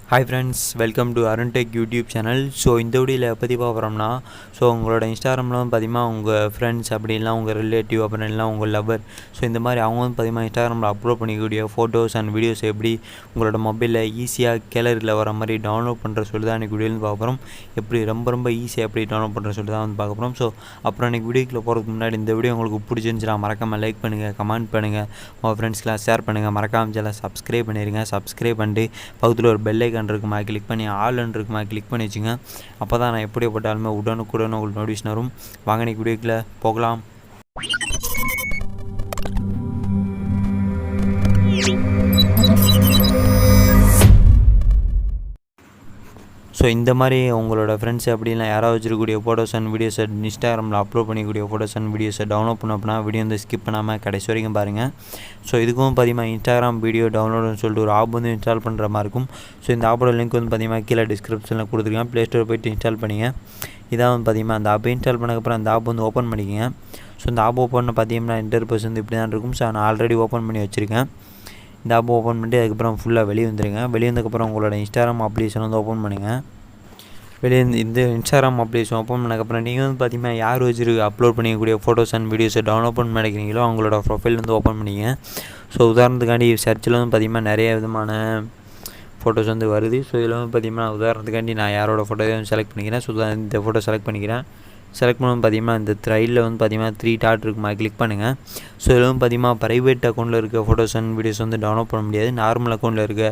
Hi friends, welcome to Arun Tech YouTube channel. So இந்த வீடியோவில் பற்றி பார்க்குறோம்னா உங்களோட இன்ஸ்டாகிராமில் பார்த்தீங்கன்னா உங்கள் ஃப்ரெண்ட்ஸ் அப்படி இல்லை உங்கள் ரிலேட்டிவ் அப்புறம் இல்லை உங்கள் லவர் இந்த மாதிரி அவங்க பார்த்தீங்கன்னா இன்ஸ்டாகிராமில் அப்லோட் பண்ணிக்கக்கூடிய ஃபோட்டோஸ் அண்ட் வீடியோஸ் எப்படி உங்களோட மொபைலில் ஈஸியாக கேலரியில் வர மாதிரி டவுன்லோட் பண்ணுற சொல்லி தான் இன்றைக்கி வீடியோவில் பார்க்க போகிறோம். எப்படி ரொம்ப ஈஸியாக எப்படி டவுன்லோட் பண்ணுற சொல்லி தான் பார்க்க போகிறோம். ஸோ அப்புறம் இன்றைக்கி வீடியோக்குள்ளே போகிறதுக்கு முன்னாடி இந்த வீடியோ உங்களுக்கு பிடிச்சிருந்துச்சுன்னா மறக்காமல் லைக் பண்ணுங்கள், கமெண்ட் பண்ணுங்கள், உங்கள் ஃப்ரெண்ட்ஸ்க்கெலாம் ஷேர் பண்ணுங்கள், மறக்காமல் சேனலை சப்ஸ்கிரைப் பண்ணிடுங்க. சப்ஸ்கிரைப் பண்ணிட்டு பக்கத்தில் ஒரு பெல் ஐக்கான் இருக்குமா கிளிக் பண்ணி ஆல்ன்னு இருக்குமா கிளிக் பண்ணி வச்சுங்க. அப்போ தான் நான் எப்படி போட்டாலுமே உடனுக்குடன் உங்களுக்கு நோட்டிஃபிகேஷன் வரும். வாங்க இன்னைக்கு வீடியோக்குள்ளே போகலாம். ஸோ இந்த மாதிரி உங்களோட ஃப்ரெண்ட்ஸ் அப்படின்னா யாராவது வச்சிருக்கக்கூடிய ஃபோட்டோஸ் அண்ட் வீடியோஸை இன்ஸ்டாகிராமில் அப்லோட் பண்ணிக்கூடிய ஃபோட்டோஸ் அண்ட் வீடியோஸை டவுன்லோட் பண்ண அப்படின்னா வீடியோ வந்து ஸ்கிப் பண்ணாமல் கடைசி வரைக்கும் பாருங்கள். ஸோ இதுக்கும் பார்த்தீங்கன்னா இன்ஸ்டாகிராம் வீடியோ டவுன்லோடுன்னு சொல்லிட்டு ஒரு ஆப் வந்து இன்ஸ்டால் பண்ணுற மாதிரி இருக்கும். ஸோ இந்த ஆப்போட லிங்க் வந்து பார்த்தீங்கன்னா கீழே டிஸ்கிரிப்ஷனில் கொடுத்துருக்கேன். ப்ளே ஸ்டோர் போய்ட்டு இன்ஸ்டால் பண்ணிங்க. இதான் வந்து பார்த்தீங்கன்னா அந்த ஆப்பை இன்ஸ்டால் பண்ணக்கப்புறம் அந்த ஆப் வந்து ஓப்பன் பண்ணிக்கங்க. ஸோ இந்த ஆப் ஓப்பன் பார்த்தீங்கன்னா இன்டர்பேஸ் வந்து இப்படி தான் இருக்கும். ஸோ நான் ஆல்ரெடி ஓப்பன் பண்ணி வச்சுருக்கேன். இந்த ஆப் ஓப்பன் பண்ணிட்டு அதுக்கப்புறம் ஃபுல்லாக வெளியே வந்துடுங்க. வெளியே வந்ததுக்கப்புறம் உங்களோட இன்ஸ்டாகிராம் அப்ளிகேஷன் வந்து ஓப்பன் பண்ணுங்கள். வெளியே இந்த இன்ஸ்டாகிராம் அப்ளிகேஷன் ஓப்பன் பண்ணக்கப்புறம் நீங்கள் வந்து பார்த்தீங்கன்னா யார் அப்லோட் பண்ணிக்கக்கூடிய ஃபோட்டோஸ் அண்ட் வீடியோஸை டவுன்லோட் பண்ண நினைக்கிறீங்களோ அவங்களோட ப்ரொஃபைல் வந்து ஓப்பன் பண்ணிங்க. ஸோ உதாரணத்துக்காண்டி சர்ச்சில் வந்து பார்த்தீங்கன்னா நிறைய விதமான ஃபோட்டோஸ் வந்து வருது. ஸோ இதில் வந்து பார்த்தீங்கன்னா உதாரணத்துக்காண்டி நான் யாரோட ஃபோட்டோவையும் செலக்ட் பண்ணிக்கிறேன். ஸோ இந்த ஃபோட்டோ செலக்ட் பண்ணிக்கிறேன். செலக்ட் பண்ணணும் பார்த்தீங்கன்னா இந்த த்ரைடில் வந்து பார்த்தீங்கன்னா 3 டாட் இருக்குமா கிளிக் பண்ணுங்கள். ஸோ இதில் வந்து பார்த்தீங்கன்னா ப்ரைவேட் அக்கௌண்ட்டில் இருக்க ஃபோட்டோஸ் அண்ட் வீடியோஸ் வந்து டவுன்லோட் பண்ண முடியாது. நார்மல் அக்கௌண்ட்டில் இருக்க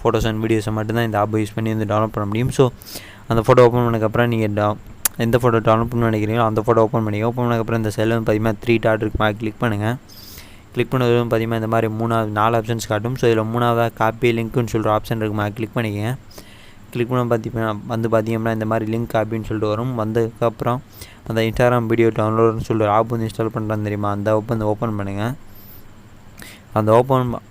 ஃபோட்டோஸ் அண்ட் வீடியோஸை மட்டும்தான் இந்த ஆப்பை யூஸ் பண்ணி வந்து டவுன்லோட் பண்ண முடியும். ஸோ அந்த ஃபோட்டோ ஓப்பன் பண்ணதுக்கப்புறம் நீங்கள் எந்த ஃபோட்டோ டவுன்லோட் பண்ண நினைக்கிறீங்களோ அந்த ஃபோட்டோ ஓப்பன் பண்ணி ஓப்பன் பண்ணதுக்கப்புறம் இந்த செல்லில் வந்து பார்த்தீங்கன்னா 3 டாட் இருக்குமா கிளிக் பண்ணுங்கள். கிளிக் பண்ணது பார்த்தீங்கன்னா இந்த மாதிரி 4 ஆப்ஷன்ஸ் காட்டும். ஸோ இதில் 3ஆவதாக காப்பி லிங்க்குன்னு சொல்கிற ஆப்ஷன் இருக்குமா கிளிக் பண்ணிக்கங்க. கிளிக் பண்ண பார்த்தீங்கன்னா இந்த மாதிரி லிங்க் காப்பின்னு சொல்லிட்டு வரும். வந்ததுக்கப்புறம் அந்த இன்ஸ்டாகிராம் வீடியோ டவுன்லோடுன்னு சொல்லிட்டு ஆப் வந்து இன்ஸ்டால் பண்ணுறான்னு தெரியுமா, அந்த ஆப் வந்து ஓப்பன் பண்ணுங்கள். அந்த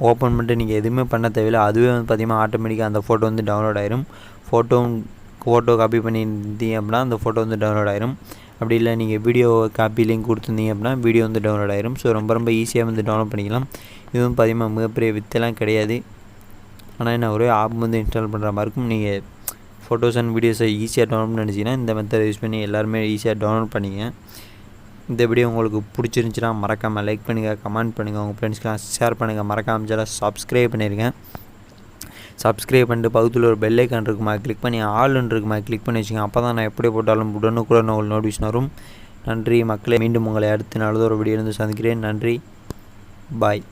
ஓப்பன் பண்ணிட்டு நீங்கள் எதுவுமே பண்ண தேவையில்லை. அதுவே வந்து பார்த்தீங்கன்னா ஆட்டோமேட்டிக்காக அந்த ஃபோட்டோ வந்து டவுன்லோட் ஆயிரும். ஃபோட்டோ காப்பி பண்ணியிருந்தீங்க அப்படின்னா அந்த ஃபோட்டோ வந்து டவுன்லோட் ஆயிரும். அப்படி இல்லை நீங்கள் வீடியோ காப்பி லிங்க் கொடுத்துருந்தீங்க அப்படின்னா வீடியோ வந்து டவுன்லோட் ஆயிரும். ஸோ ரொம்ப ஈஸியாக வந்து டவுன்லோட் பண்ணிக்கலாம். இது வந்து பார்த்தீங்கன்னா மிகப்பெரிய வித்தெல்லாம் கிடையாது. ஆனால் என்ன ஒரே ஆப் வந்து இன்ஸ்டால் பண்ணுற மாதிரி இருக்கும். நீங்கள் ஃபோட்டோஸ் அண்ட் வீடியோஸை ஈஸியாக டவுன்லோட் பண்ணி நினச்சிங்கன்னா இந்த மெத்தட் யூஸ் பண்ணி எல்லாருமே ஈஸியாக டவுன்லோட் பண்ணிங்க. இந்த வீடியோ உங்களுக்கு பிடிச்சிருந்துச்சின்னா மறக்காமல் லைக் பண்ணுங்கள், கமெண்ட் பண்ணுங்கள், உங்கள் ஃப்ரெண்ட்ஸ்க்கெலாம் ஷேர் பண்ணுங்கள், மறக்காமல் சேனலை சப்ஸ்கிரைப் பண்ணிடுங்க. சப்ஸ்கிரைப் பண்ணிட்டு பக்கத்தில் ஒரு பெல் ஐக்கான் இருக்குமா கிளிக் பண்ணி ஆல்ன்னு இருக்குமா கிளிக் பண்ணி வச்சுங்க. அப்போ தான் நான் எப்படி போட்டாலும் உடனுக்குடன் உங்களுக்கு நோட்டிஃபிகேஷன் வரும். நன்றி மக்களே. மீண்டும் உங்களை அடுத்த நாள் ஒரு வீடியோ வந்து சந்திக்கிறேன். நன்றி, பாய்.